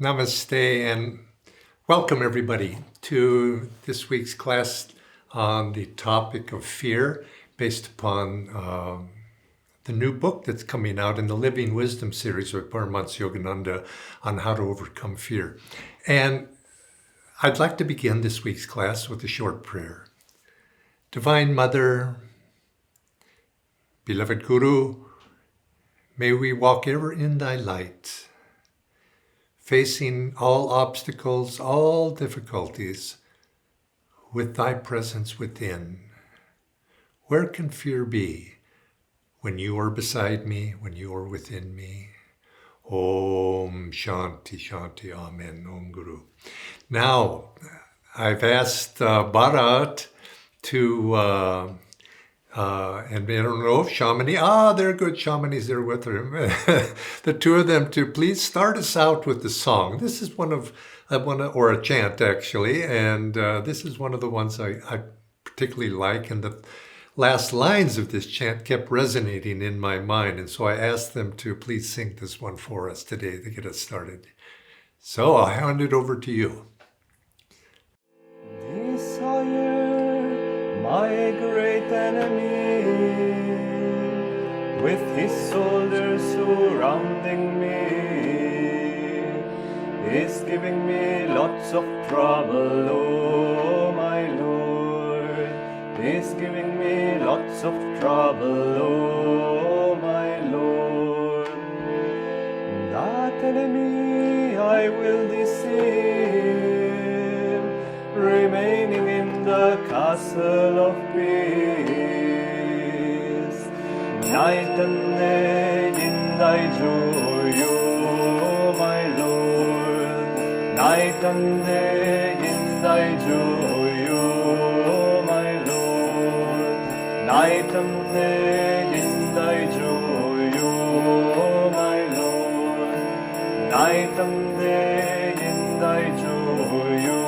Namaste and welcome everybody to this week's class on the topic of fear based upon the new book that's coming out in the Living Wisdom series with Paramhansa Yogananda on how to overcome fear. And I'd like to begin this week's class with a short prayer. Divine Mother, beloved Guru, may we walk ever in thy light, facing all obstacles, all difficulties, with thy presence within. Where can fear be when you are beside me, when you are within me? Om Shanti Shanti Amen. Om Guru. Now, I've asked Bharat to and I don't know if Shamini, they're good, Shamini's there with her. The two of them to please start us out with the song. This is or a chant actually, and this is one of the ones I particularly like, and the last lines of this chant kept resonating in my mind, and so I asked them to please sing this one for us today to get us started. So I'll hand it over to you. My great enemy, with his soldiers surrounding me, is giving me lots of trouble, oh my Lord, is giving me lots of trouble, oh my Lord. That enemy I will deceive, remaining in the castle of peace, night and day in thy joy, O my Lord, night and day in thy joy, O my Lord, night and day in thy joy, O my Lord, night and day in thy joy, O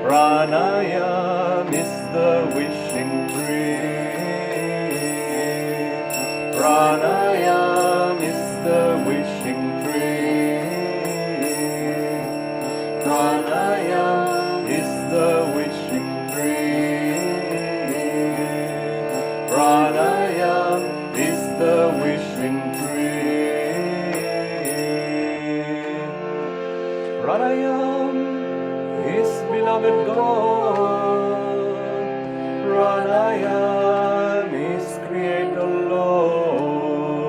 Pranayam is the wishing tree. Pranayam is the wishing tree. Pranayam is the wishing tree. Pranayam is the wishing tree. Pranayam is beloved God, Pranayam is Creator Lord,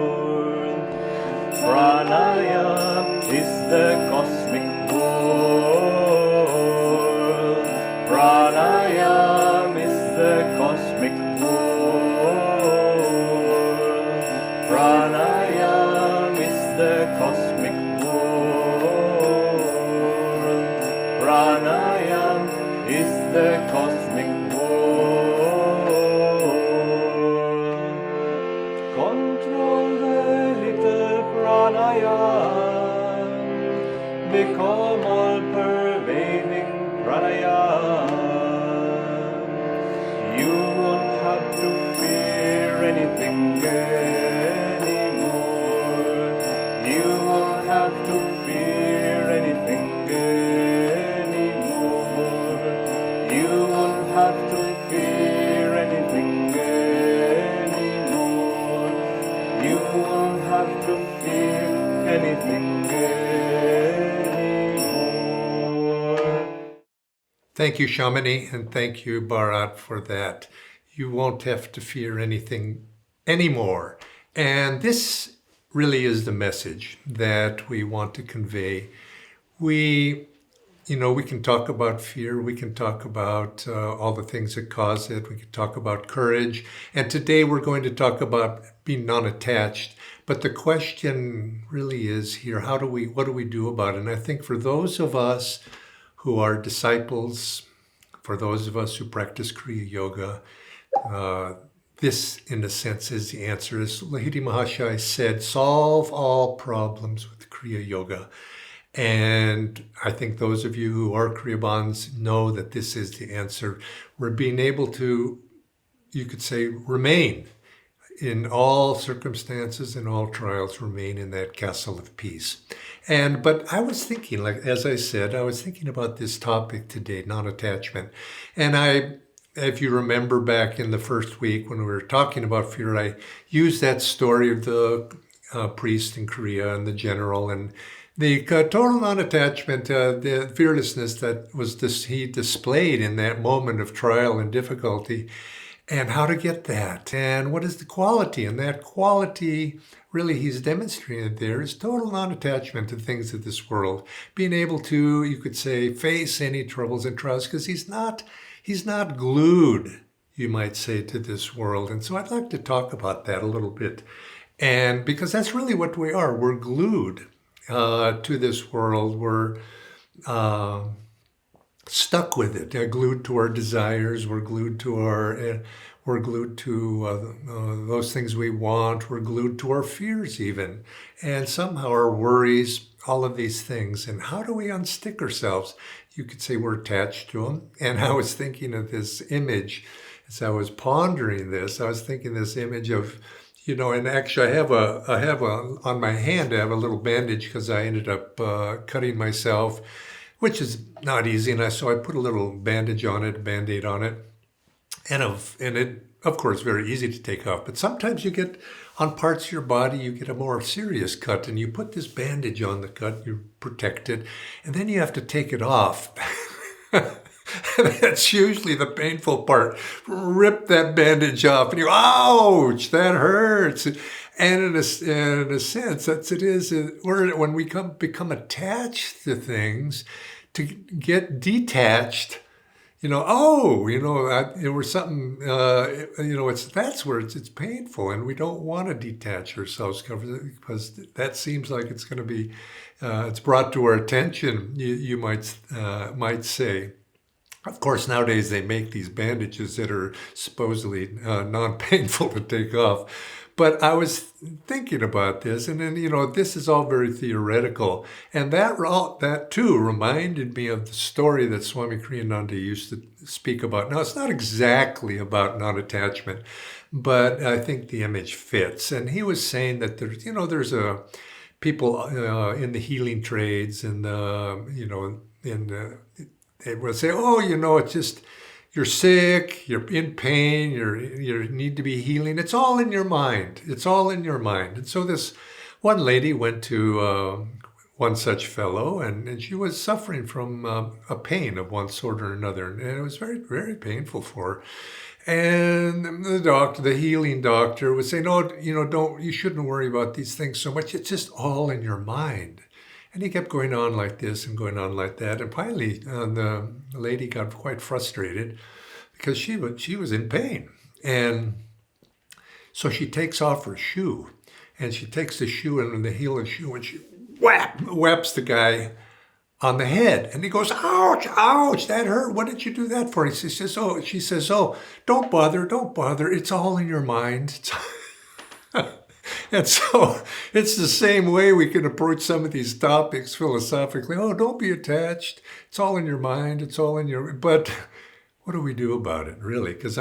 Pranayam is the cosmic world, Pranayam is the cosmic world, Pranayam is the cosmic world, Pranayam is the cosmic world. Control the little pranayam, become all-pervading pranayam. You won't have to fear anything anymore. You won't have to fear anything anymore. You won't have to fear anything anymore. You won't have to fear anything anymore. Thank you, Shamini, and thank you, Bharat, for that. You won't have to fear anything anymore. And this really is the message that we want to convey. We can talk about fear, we can talk about all the things that cause it, we can talk about courage, and today we're going to talk about being non-attached. But the question really is here, what do we do about it? And I think for those of us who are disciples, for those of us who practice Kriya Yoga, this, in a sense, is the answer. As Lahiti Mahashaya said, solve all problems with Kriya Yoga. And I think those of you who are Kriyabans know that this is the answer. We're being able to, you could say, remain in all circumstances and all trials, remain in that castle of peace. But I was thinking, like, as I said, I was thinking about this topic today, non-attachment. And if you remember back in the first week when we were talking about fear, I used that story of the priest in Korea and the general and the total non-attachment, the fearlessness that he displayed in that moment of trial and difficulty, and how to get that, and what is the quality. And that quality, really, he's demonstrated there is total non-attachment to things of this world, being able to, you could say, face any troubles and trials, because he's not glued, you might say, to this world. And so I'd like to talk about that a little bit, and because that's really what we are. We're glued to this world. We're stuck with it. Glued to our desires. We're glued to those things we want. We're glued to our fears even, and somehow our worries. All of these things. And how do we unstick ourselves? You could say we're attached to them. And I was thinking of this image as I was pondering this. I was thinking this image of, and actually I have on my hand, I have a little bandage because I ended up cutting myself, which is not easy. And so I put a little bandage on it, a Band-Aid on it. And it, of course, very easy to take off. But sometimes you get, on parts of your body, you get a more serious cut. And you put this bandage on the cut, you protect it. And then you have to take it off. That's usually the painful part. Rip that bandage off and you, ouch, that hurts. And in a sense, that's it is. When we become attached to things, to get detached, it was something, that's where it's painful, and we don't want to detach ourselves because that seems like it's going to be, it's brought to our attention, you might say. Of course, nowadays they make these bandages that are supposedly non-painful to take off. But I was thinking about this, and then, this is all very theoretical. And that too reminded me of the story that Swami Kriyananda used to speak about. Now, it's not exactly about non-attachment, but I think the image fits. And he was saying that there's people in the healing trades and, they will say, it's just, you're sick, you're in pain, you need to be healing. It's all in your mind. It's all in your mind. And so this one lady went to one such fellow, and she was suffering from a pain of one sort or another. And it was very, very painful for her. And the healing doctor would say, no, you shouldn't worry about these things so much. It's just all in your mind. And he kept going on like this and going on like that. And finally, the lady got quite frustrated because she was in pain. And so she takes off her shoe. And she takes the shoe and the heel of the shoe and she whaps the guy on the head. And he goes, ouch, ouch, that hurt. What did you do that for? She says, don't bother. It's all in your mind. And so it's the same way we can approach some of these topics philosophically. Oh, don't be attached. It's all in your mind. It's all in your... But what do we do about it, really? Because,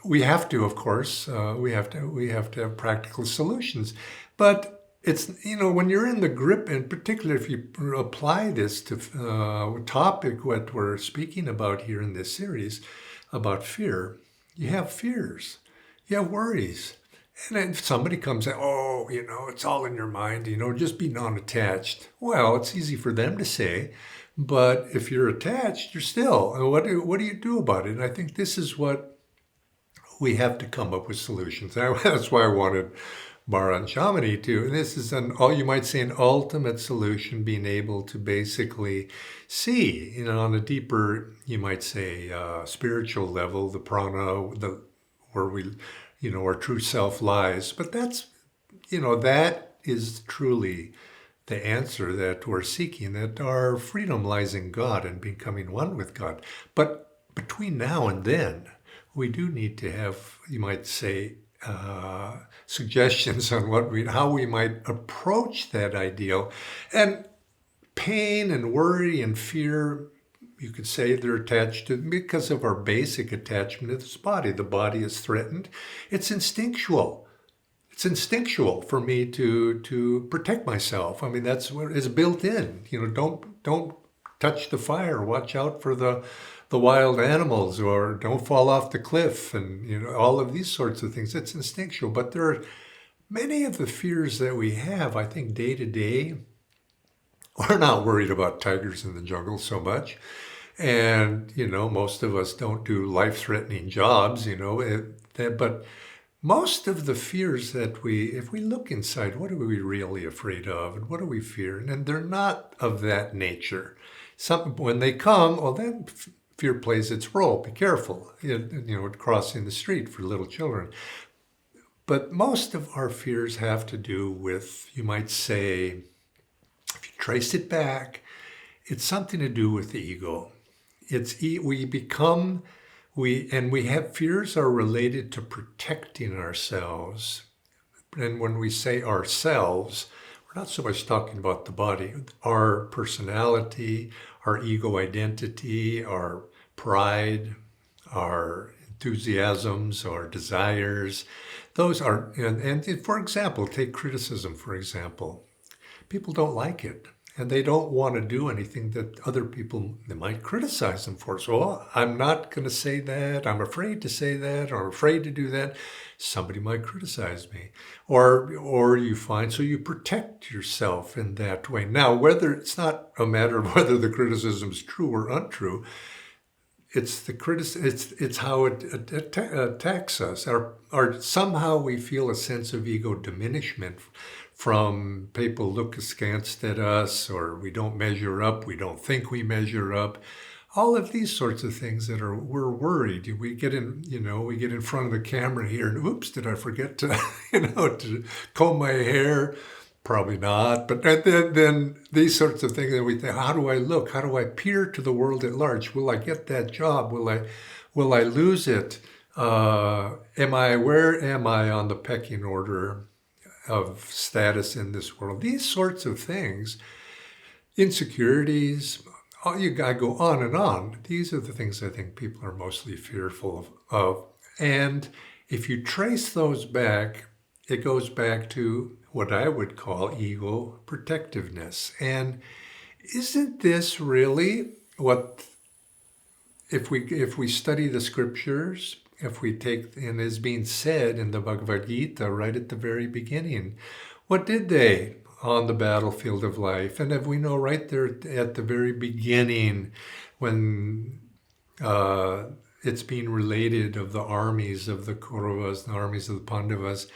we have to, of course, we have to have practical solutions. But it's, when you're in the grip, in particular, if you apply this to topic, what we're speaking about here in this series about fear, you have fears, you have worries. And then if somebody comes and, it's all in your mind, just be non-attached. Well, it's easy for them to say, but if you're attached, you're still, what do you do about it? And I think this is what we have to come up with solutions. That's why I wanted Bara and Shamini to, and this is you might say an ultimate solution, being able to basically see, on a deeper, you might say, spiritual level, the prana, where we, our true self lies. But that's, that is truly the answer that we're seeking, that our freedom lies in God and becoming one with God. But between now and then, we do need to have, you might say, suggestions on how we might approach that ideal. And pain and worry and fear, you could say they're attached to because of our basic attachment to this body. The body is threatened. It's instinctual. It's instinctual for me to protect myself. I mean, that's what is built in. Don't touch the fire. Watch out for the wild animals, or don't fall off the cliff, and all of these sorts of things. It's instinctual. But there are many of the fears that we have, I think, day to day. We're not worried about tigers in the jungle so much. And, most of us don't do life-threatening jobs, but most of the fears that if we look inside, what are we really afraid of, and what do we fear? And they're not of that nature. When they come, well, then fear plays its role. Be careful, crossing the street for little children. But most of our fears have to do with, you might say, if you trace it back, it's something to do with the ego. We have fears are related to protecting ourselves. And when we say ourselves, we're not so much talking about the body, our personality, our ego identity, our pride, our enthusiasms, our desires. Those are, and for example, take criticism, for example. People don't like it. And they don't want to do anything that other people, they might criticize them for. So I'm not going to say that. I'm afraid to say that, or I'm afraid to do that. Somebody might criticize me. Or you find, so you protect yourself in that way. Now, whether it's not a matter of whether the criticism is true or untrue, it's how it attacks us. Or somehow we feel a sense of ego diminishment from people look askance at us, or we don't measure up, we don't think we measure up. All of these sorts of things we're worried. We get in front of the camera here, and oops, did I forget to, to comb my hair? Probably not. But then these sorts of things that we think, how do I look? How do I appear to the world at large? Will I get that job? Will I lose it? Where am I on the pecking order of status in this world? These sorts of things, insecurities, I go on and on. These are the things I think people are mostly fearful of. And if you trace those back, it goes back to what I would call ego protectiveness. And isn't this really what, if we study the scriptures, if we take, and is being said in the Bhagavad Gita right at the very beginning, what did they on the battlefield of life? And if we know right there at the very beginning, when it's being related of the armies of the Kauravas, the armies of the Pandavas,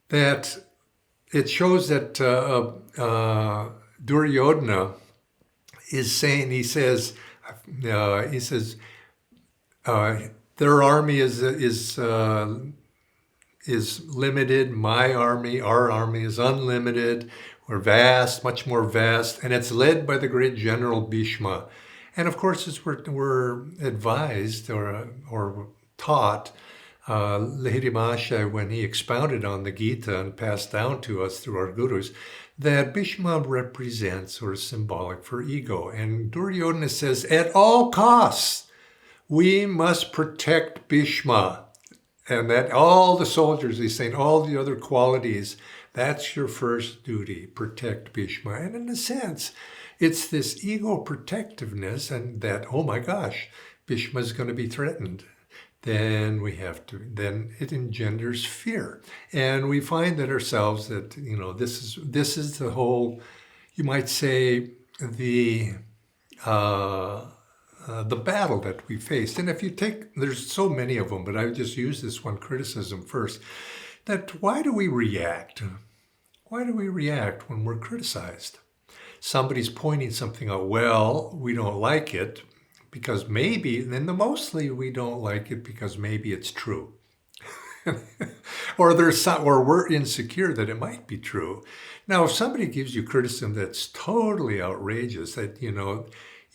that it shows that Duryodhana is saying, he says, their army is limited. My army, our army is unlimited. We're vast, much more vast, and it's led by the great general Bhishma. And of course, as we're advised or taught, Lahiri Mahasaya, when he expounded on the Gita and passed down to us through our gurus, that Bhishma represents or is symbolic for ego. And Duryodhana says, at all costs, we must protect Bhishma. And that all the soldiers, he's saying, all the other qualities, that's your first duty, protect Bhishma. And in a sense, it's this ego protectiveness, and that, oh my gosh, Bhishma is going to be threatened. Then it engenders fear. And we find that ourselves that, this is the whole, you might say, the battle that we faced. And if you take, there's so many of them, but I just use this one criticism first, that why do we react? Why do we react when we're criticized? Somebody's pointing something out, well, we don't like it because maybe, mostly we don't like it because maybe it's true. or we're insecure that it might be true. Now, if somebody gives you criticism that's totally outrageous, that you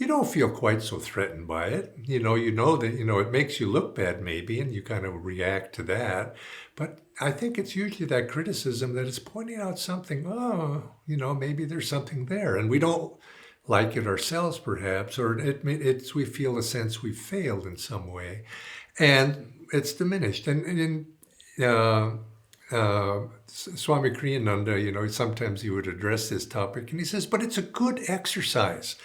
don't feel quite so threatened by it. You know that it makes you look bad maybe, and you kind of react to that. But I think it's usually that criticism that is pointing out something. Oh, maybe there's something there, and we don't like it ourselves, perhaps, or we feel a sense we've failed in some way, and it's diminished. And Swami Kriyananda, sometimes he would address this topic, and he says, but it's a good exercise.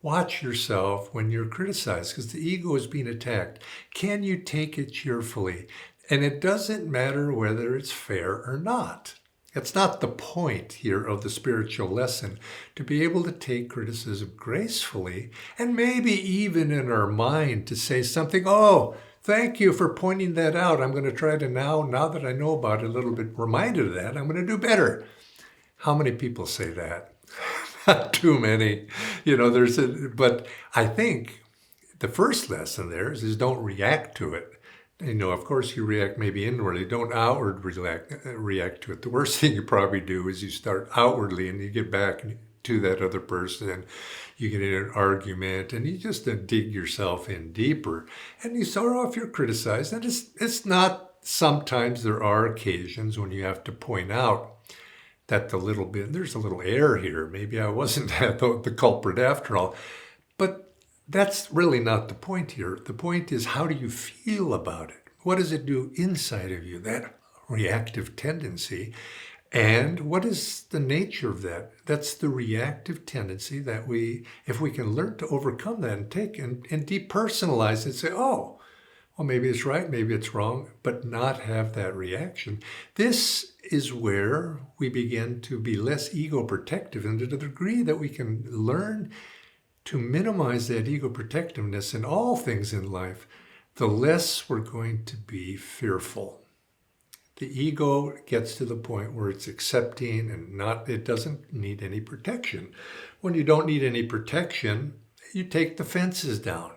Watch yourself when you're criticized, because the ego is being attacked. Can you take it cheerfully? And it doesn't matter whether it's fair or not. It's not the point here of the spiritual lesson to be able to take criticism gracefully, and maybe even in our mind to say something, oh, thank you for pointing that out. I'm going to try to now that I know about it a little bit, reminded of that, I'm going to do better. How many people say that? Not too many. But I think the first lesson there is don't react to it. Of course you react maybe inwardly, don't outwardly react to it. The worst thing you probably do is you start outwardly and you get back to that other person and you get in an argument and you just dig yourself in deeper and you start off, you're criticized. And it's not, sometimes there are occasions when you have to point out that there's a little error here. Maybe I wasn't the culprit after all. But that's really not the point here. The point is, how do you feel about it? What does it do inside of you, that reactive tendency? And what is the nature of that? That's the reactive tendency that if we can learn to overcome that and take and depersonalize it, say, oh, well, maybe it's right, maybe it's wrong, but not have that reaction. This is where we begin to be less ego protective, and to the degree that we can learn to minimize that ego protectiveness in all things in life, the less we're going to be fearful. The ego gets to the point where it's accepting and it doesn't need any protection. When you don't need any protection, you take the fences down.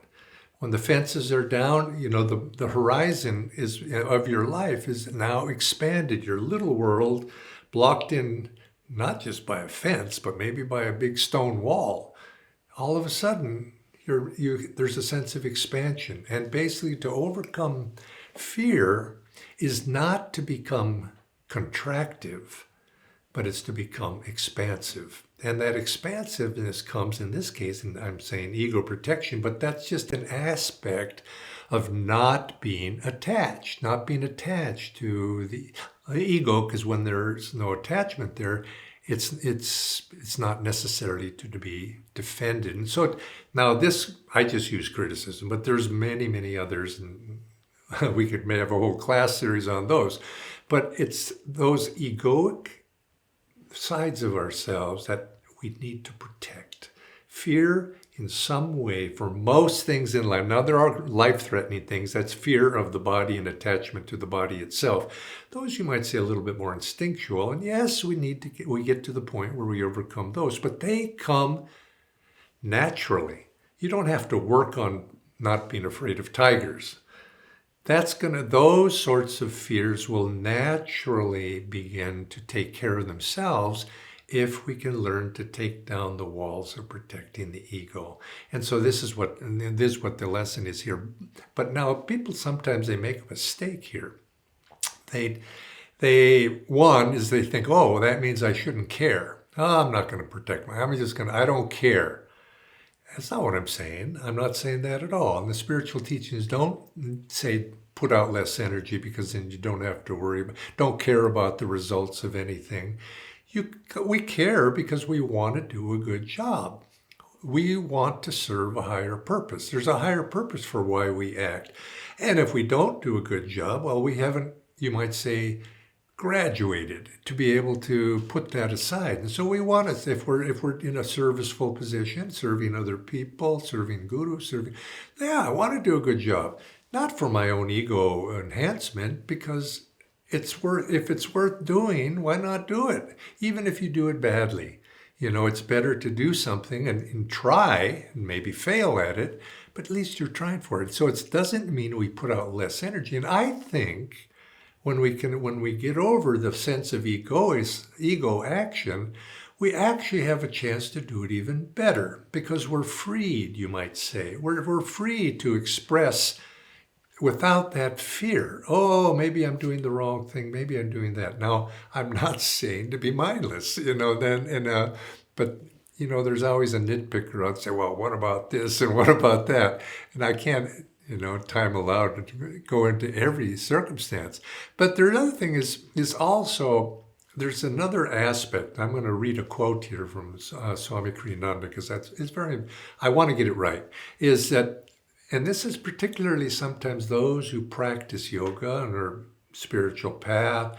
When the fences are down, the horizon of your life is now expanded. Your little world blocked in not just by a fence, but maybe by a big stone wall. All of a sudden, there's a sense of expansion. And basically, to overcome fear is not to become contractive, but it's to become expansive. And that expansiveness comes, in this case, and I'm saying ego protection, but that's just an aspect of not being attached to the ego, because when there's no attachment there, it's not necessarily to be defended. And so now I just use criticism, but there's many, many others, and we may have a whole class series on those. But it's those egoic sides of ourselves that we need to protect. Fear in some way for most things in life. Now there are life-threatening things. That's fear of the body and attachment to the body itself. Those you might say a little bit more instinctual. And yes, we get to the point where we overcome those, but they come naturally. You don't have to work on not being afraid of tigers. Those sorts of fears will naturally begin to take care of themselves if we can learn to take down the walls of protecting the ego. And so this is what the lesson is here. But now people sometimes they make a mistake here. They think, oh, that means I shouldn't care. Oh, I'm not going to protect I don't care. That's not what I'm saying. I'm not saying that at all. And the spiritual teachings don't say put out less energy because then you don't have to worry, don't care about the results of anything. We care because we want to do a good job. We want to serve a higher purpose. There's a higher purpose for why we act. And if we don't do a good job, well, we haven't, you might say, graduated to be able to put that aside. And so we want to, if we're in a serviceful position, serving other people, serving guru, I want to do a good job. Not for my own ego enhancement, because if it's worth doing, why not do it? Even if you do it badly. It's better to do something and try and maybe fail at it, but at least you're trying for it. So it doesn't mean we put out less energy. And I think when we get over the sense of ego action, we actually have a chance to do it even better because we're freed, you might say. We're free to express without that fear. Oh, maybe I'm doing the wrong thing. Maybe I'm doing that. Now, I'm not saying to be mindless, but there's always a nitpicker out say, well, what about this and what about that? And I can't, time allowed to go into every circumstance. But the other thing is also, there's another aspect. I'm going to read a quote here from Swami Kriyananda because I want to get it right, is that, and this is particularly sometimes those who practice yoga and are spiritual path,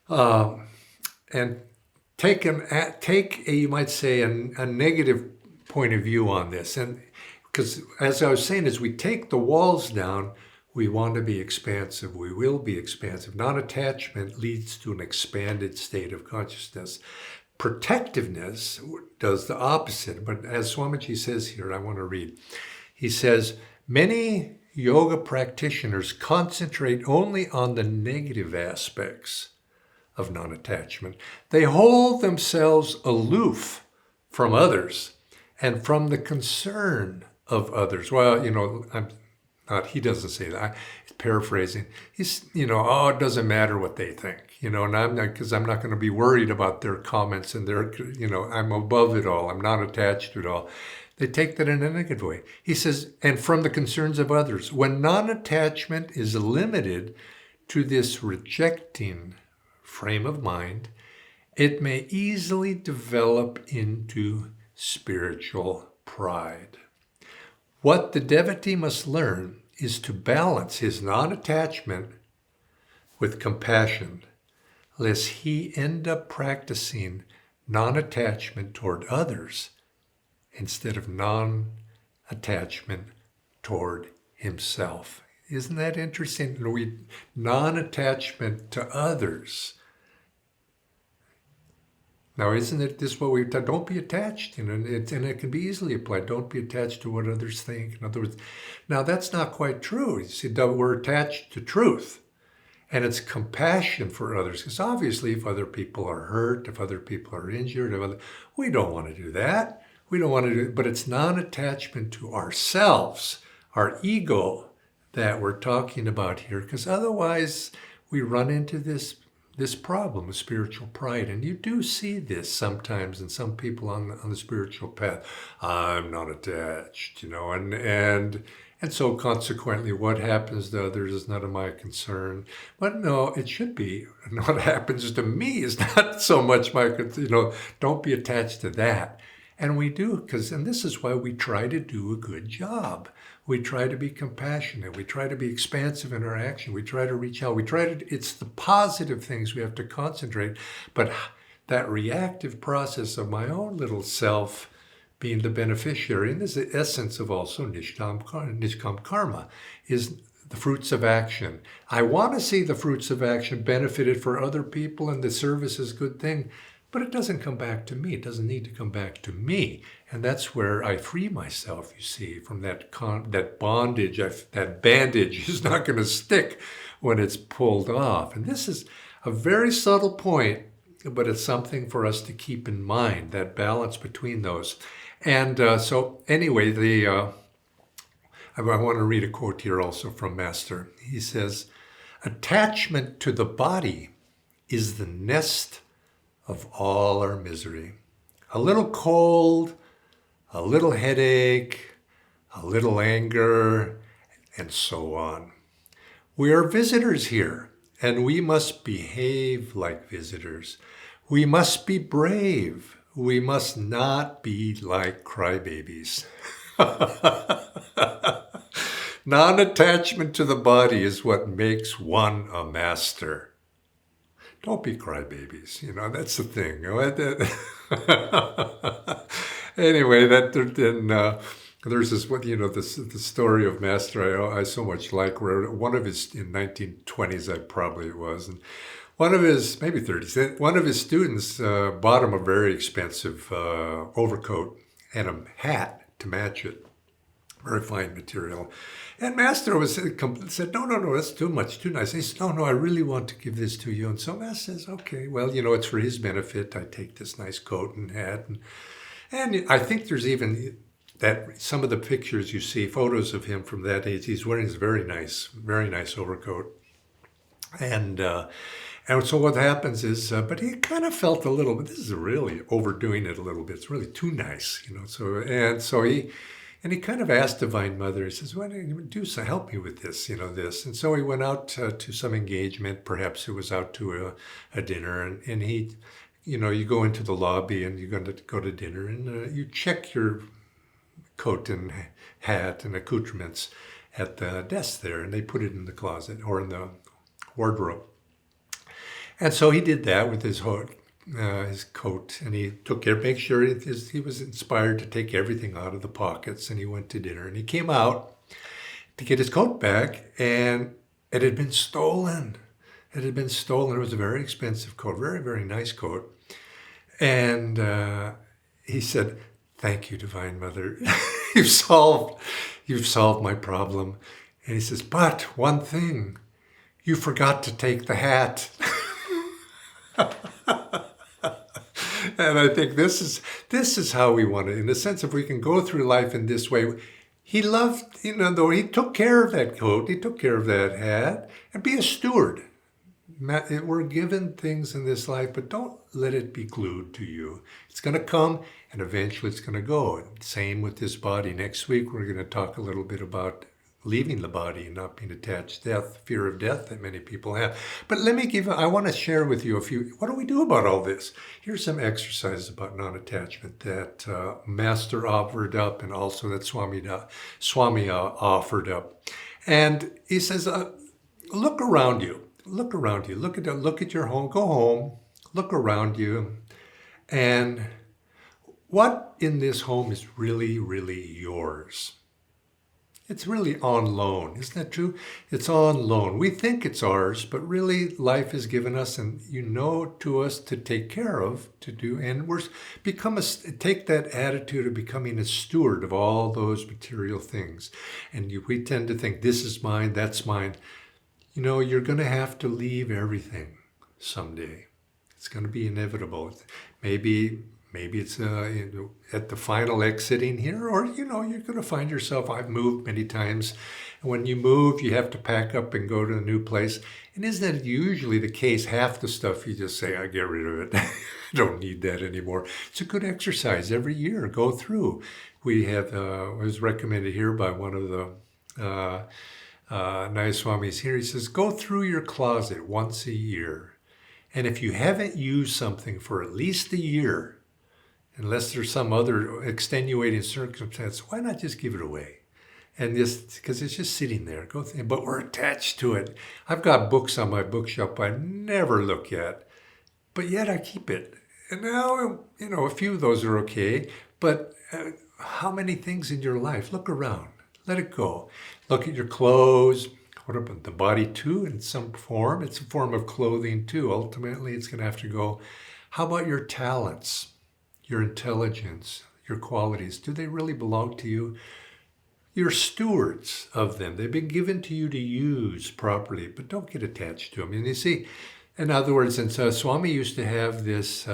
and take a, you might say, a negative point of view on this. And because as I was saying, as we take the walls down, we want to be expansive. We will be expansive. Non-attachment leads to an expanded state of consciousness. Protectiveness does the opposite. But as Swamiji says here, I want to read. He says, many yoga practitioners concentrate only on the negative aspects of non-attachment. They hold themselves aloof from others and from the concern of others. Well, he doesn't say that. He's paraphrasing. He's, it doesn't matter what they think, and I'm not, because I'm not going to be worried about their comments and their, I'm above it all. I'm not attached to it all. They take that in a negative way. He says, and from the concerns of others. When non-attachment is limited to this rejecting frame of mind, it may easily develop into spiritual pride. What the devotee must learn is to balance his non-attachment with compassion, lest he end up practicing non-attachment toward others instead of non-attachment toward himself. Isn't that interesting? Non-attachment to others. Now, isn't it this what we've done? Don't be attached, and it can be easily applied. Don't be attached to what others think. In other words, now that's not quite true. You see, we're attached to truth, and it's compassion for others. Because obviously, if other people are hurt, if other people are injured, we don't want to do that. We don't want to do it, but it's non-attachment to ourselves, our ego, that we're talking about here. Because otherwise, we run into this problem of spiritual pride. And you do see this sometimes in some people on the spiritual path. I'm not attached, and so consequently what happens to others is none of my concern. But no, it should be. And what happens to me is not so much my concern. Don't be attached to that. And we do, and this is why we try to do a good job. We try to be compassionate. We try to be expansive in our action. We try to reach out. It's the positive things we have to concentrate. But that reactive process of my own little self being the beneficiary, and this is the essence of also Nishkam Karma, is the fruits of action. I want to see the fruits of action benefited for other people, and the service is a good thing. But it doesn't come back to me. It doesn't need to come back to me. And that's where I free myself, you see, from that bondage. That bandage is not going to stick when it's pulled off. And this is a very subtle point, but it's something for us to keep in mind, that balance between those. And so anyway, I want to read a quote here also from Master. He says, attachment to the body is the nest of all our misery. A little cold, a little headache, a little anger, and so on. We are visitors here, and we must behave like visitors. We must be brave. We must not be like crybabies. Non-attachment to the body is what makes one a master. Don't be crybabies, that's the thing. Anyway, there's this, the story of Master I so much like, where one of his, in 1920s, it was, and one of his, maybe 30s, one of his students bought him a very expensive overcoat and a hat to match it. very fine material. And Master said, no, that's too much, too nice. He said, no, I really want to give this to you. And so Master says, okay, well, it's for his benefit. I take this nice coat and hat. And I think there's even that some of the pictures you see, photos of him from that age, he's wearing this very nice overcoat. And so what happens is, but he kind of felt a little bit, this is really overdoing it a little bit. It's really too nice, So he kind of asked Divine Mother, he says, why don't you do so, help me with this, this. And so he went out to some engagement, perhaps it was out to a dinner, and he, you go into the lobby and you're going to go to dinner, and you check your coat and hat and accoutrements at the desk there, and they put it in the closet or in the wardrobe. And so he did that with his coat, and he took care, make sure he was inspired to take everything out of the pockets, and he went to dinner, and he came out to get his coat back, and it had been stolen. It had been stolen. It was a very expensive coat, very, very nice coat. And he said, thank you, Divine Mother. You've solved my problem. And he says, but one thing, you forgot to take the hat. And I think this is how we want it. In the sense, if we can go through life in this way, he loved, though he took care of that coat, he took care of that hat, and be a steward. We're given things in this life, but don't let it be glued to you. It's going to come, and eventually it's going to go. Same with this body. Next week, we're going to talk a little bit about leaving the body and not being attached, fear of death that many people have. But I want to share with you what do we do about all this? Here's some exercises about non-attachment that Master offered up, and also that Swami offered up. And he says, look around you. Look around you. Look at your home. Go home. Look around you. And what in this home is really, really yours? It's really on loan. Isn't that true? It's on loan. We think it's ours, but really life has given us and to us to take care of, to do, and take that attitude of becoming a steward of all those material things. And we tend to think, this is mine, that's mine. You're going to have to leave everything someday. It's going to be inevitable. Maybe it's at the final exiting here, or you're going to find yourself. I've moved many times, and when you move, you have to pack up and go to a new place. And isn't that usually the case? Half the stuff you just say, I get rid of it. I don't need that anymore. It's a good exercise every year. Go through. We have was recommended here by one of the Nayaswamis here. He says, go through your closet once a year. And if you haven't used something for at least a year, unless there's some other extenuating circumstance, why not just give it away? And because it's just sitting there. But we're attached to it. I've got books on my bookshelf I never look at, but yet I keep it. And now, a few of those are okay. But how many things in your life? Look around. Let it go. Look at your clothes. What about the body too? In some form, it's a form of clothing too. Ultimately, it's going to have to go. How about your talents, your intelligence, your qualities? Do they really belong to you? You're stewards of them. They've been given to you to use properly, but don't get attached to them. And you see, in other words, and so Swami used to have this,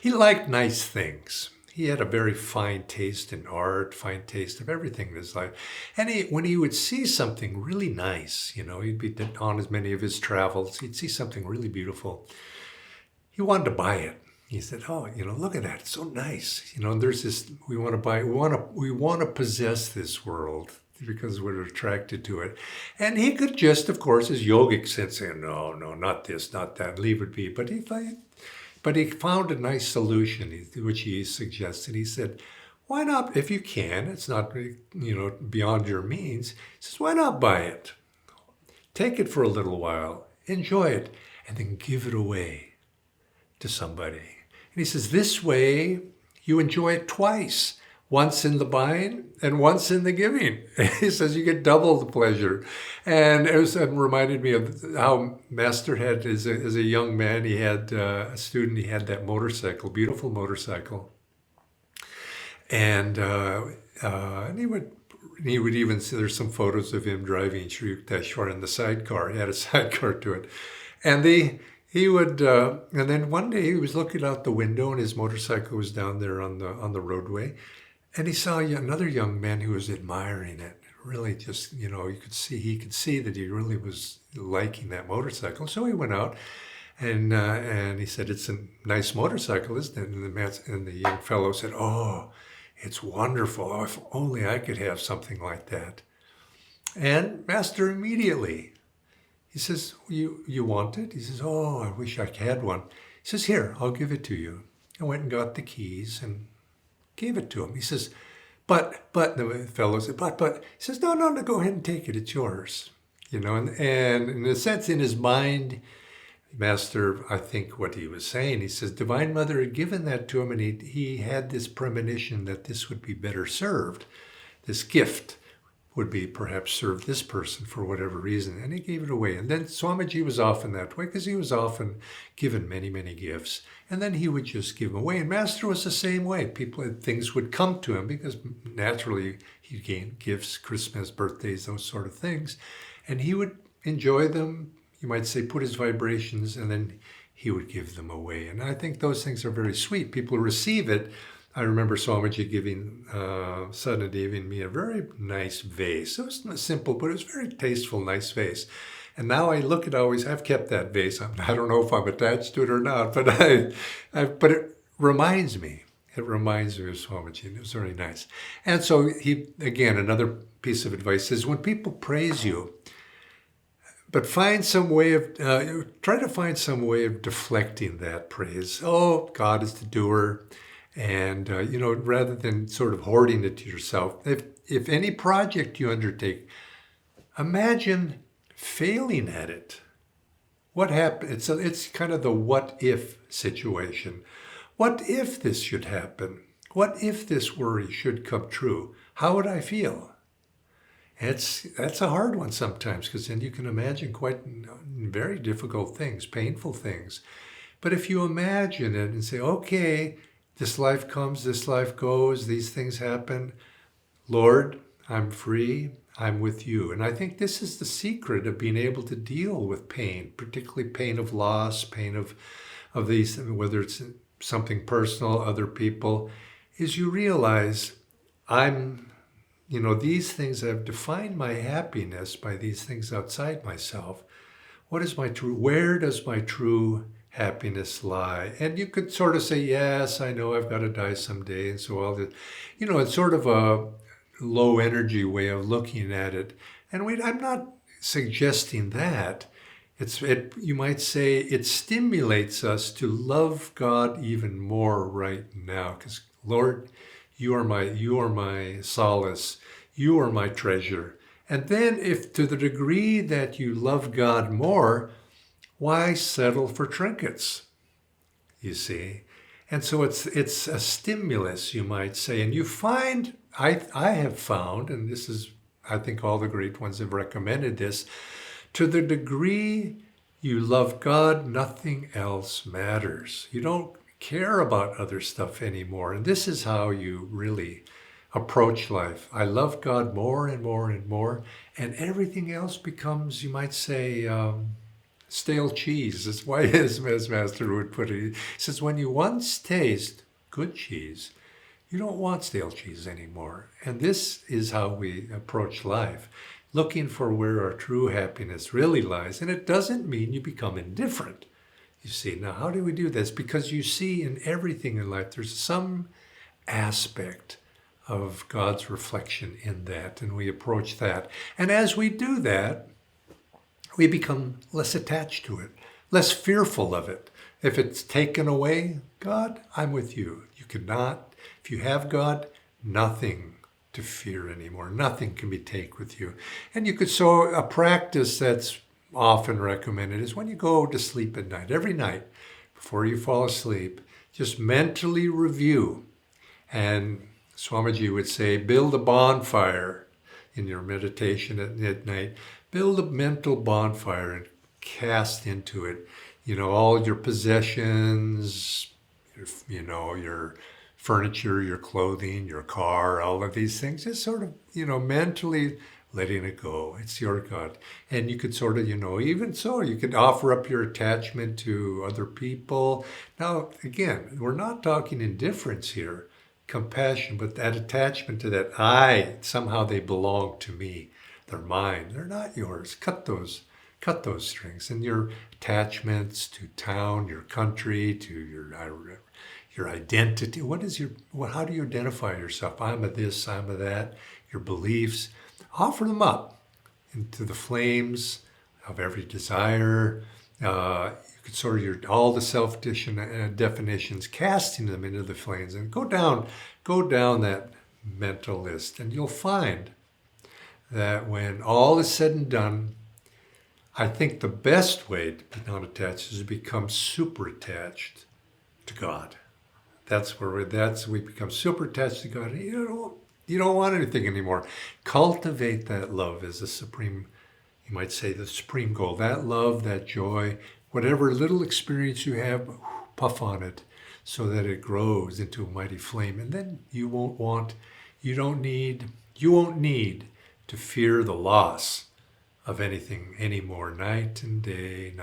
he liked nice things. He had a very fine taste in art, fine taste of everything in his life. And when he would see something really nice, he'd be on as many of his travels, he'd see something really beautiful. He wanted to buy it. He said, oh, look at that. It's so nice. There's this, we want to buy, we want to possess this world because we're attracted to it. And he could just, of course, his yogic sense say, no, not this, not that, leave it be. But he found a nice solution, which he suggested. He said, why not, if you can, it's not, beyond your means, he says, why not buy it? Take it for a little while, enjoy it, and then give it away to somebody. And he says, this way you enjoy it twice, once in the buying and once in the giving. He says you get double the pleasure. And it reminded me of how Master had, as a young man, he had a student, he had that motorcycle, beautiful motorcycle. And and he would even see, there's some photos of him driving Sri Yukteswar in the sidecar. He had a sidecar to it. And he would, and then one day he was looking out the window and his motorcycle was down there on the roadway. And he saw another young man who was admiring it. Really just, he could see that he really was liking that motorcycle. So he went out and he said, "It's a nice motorcycle, isn't it?" And the young fellow said, "Oh, it's wonderful. Oh, if only I could have something like that." And Master immediately, he says, you want it? He says, "Oh, I wish I had one." He says, "Here, I'll give it to you." I went and got the keys and gave it to him. He says, but the fellow said, but, he says, no, go ahead and take it. It's yours. And in a sense, in his mind, Master, I think what he was saying, he says, Divine Mother had given that to him, and he had this premonition that this would be better served. This gift would be perhaps serve this person for whatever reason, and he gave it away. And then Swamiji was often that way, because he was often given many, many gifts, and then he would just give them away. And Master was the same way. Things would come to him, because naturally he gained gifts, Christmas, birthdays, those sort of things, and he would enjoy them, you might say, put his vibrations, and then he would give them away. And I think those things are very sweet. People receive it. I remember Swamiji giving me a very nice vase. It was simple, but it was a very tasteful, nice vase. And now I look at I've kept that vase. I don't know if I'm attached to it or not, but but it reminds me. It reminds me of Swamiji, and it was very nice. And so another piece of advice is when people praise you, but try to find some way of deflecting that praise. Oh, God is the doer. And, rather than sort of hoarding it to yourself, if any project you undertake, imagine failing at it. What happened? It's kind of the what if situation. What if this should happen? What if this worry should come true? How would I feel? That's a hard one sometimes, because then you can imagine quite very difficult things, painful things. But if you imagine it and say, okay, this life comes, this life goes, these things happen. Lord, I'm free, I'm with you. And I think this is the secret of being able to deal with pain, particularly pain of loss, pain of these, whether it's something personal, other people, is you realize these things have defined my happiness by these things outside myself. Where does my true happiness lie? And you could sort of say, yes, I know I've got to die someday, and so all this, it's sort of a low energy way of looking at it. And I'm not suggesting that. You might say it stimulates us to love God even more right now, because Lord, you are my solace, you are my treasure. And then if to the degree that you love God more, why settle for trinkets? You see? And so it's a stimulus, you might say. And you find, I have found, and this is, I think all the great ones have recommended this, to the degree you love God, nothing else matters. You don't care about other stuff anymore. And this is how you really approach life. I love God more and more and more, and everything else becomes, you might say, stale cheese. That's why, as Master would put it, he says, when you once taste good cheese, you don't want stale cheese anymore. And this is how we approach life, looking for where our true happiness really lies. And it doesn't mean you become indifferent. You see, now how do we do this? Because you see in everything in life, there's some aspect of God's reflection in that, and we approach that. And as we do that, we become less attached to it, less fearful of it. If it's taken away, God, I'm with you. If you have God, nothing to fear anymore. Nothing can be taken with you. And a practice that's often recommended is when you go to sleep at night, every night before you fall asleep, just mentally review. And Swamiji would say, build a bonfire in your meditation at night. Build a mental bonfire and cast into it, all your possessions, your furniture, your clothing, your car, all of these things, just sort of, mentally letting it go. It's your God. And you could sort of, even so, you could offer up your attachment to other people. Now, again, we're not talking indifference here, compassion, but that attachment to that somehow they belong to me. They're mine. They're not yours. Cut those strings. And your attachments to town, your country, to your identity. How do you identify yourself? I'm a this, I'm a that. Your beliefs. Offer them up into the flames of every desire. You could sort of all the self-definitions, casting them into the flames, and go down that mental list, and you'll find that when all is said and done, I think the best way to be non-attached is to become super attached to God. We become super attached to God. You don't want anything anymore. Cultivate that love as the supreme, you might say, the supreme goal. That love, that joy, whatever little experience you have, puff on it so that it grows into a mighty flame. And then you won't need to fear the loss of anything anymore. Night and day,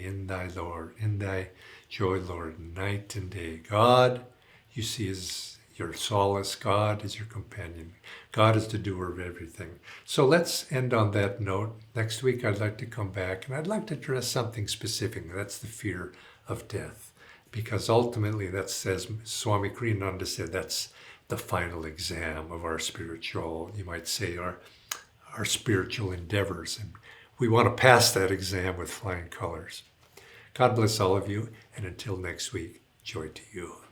in thy Lord, in thy joy, Lord, night and day. God, you see, is your solace. God is your companion. God is the doer of everything. So let's end on that note. Next week, I'd like to come back and I'd like to address something specific. That's the fear of death. Because ultimately, that's, as Swami Kriyananda said, that's the final exam of our spiritual, you might say, our spiritual endeavors. And we want to pass that exam with flying colors. God bless all of you. And until next week, joy to you.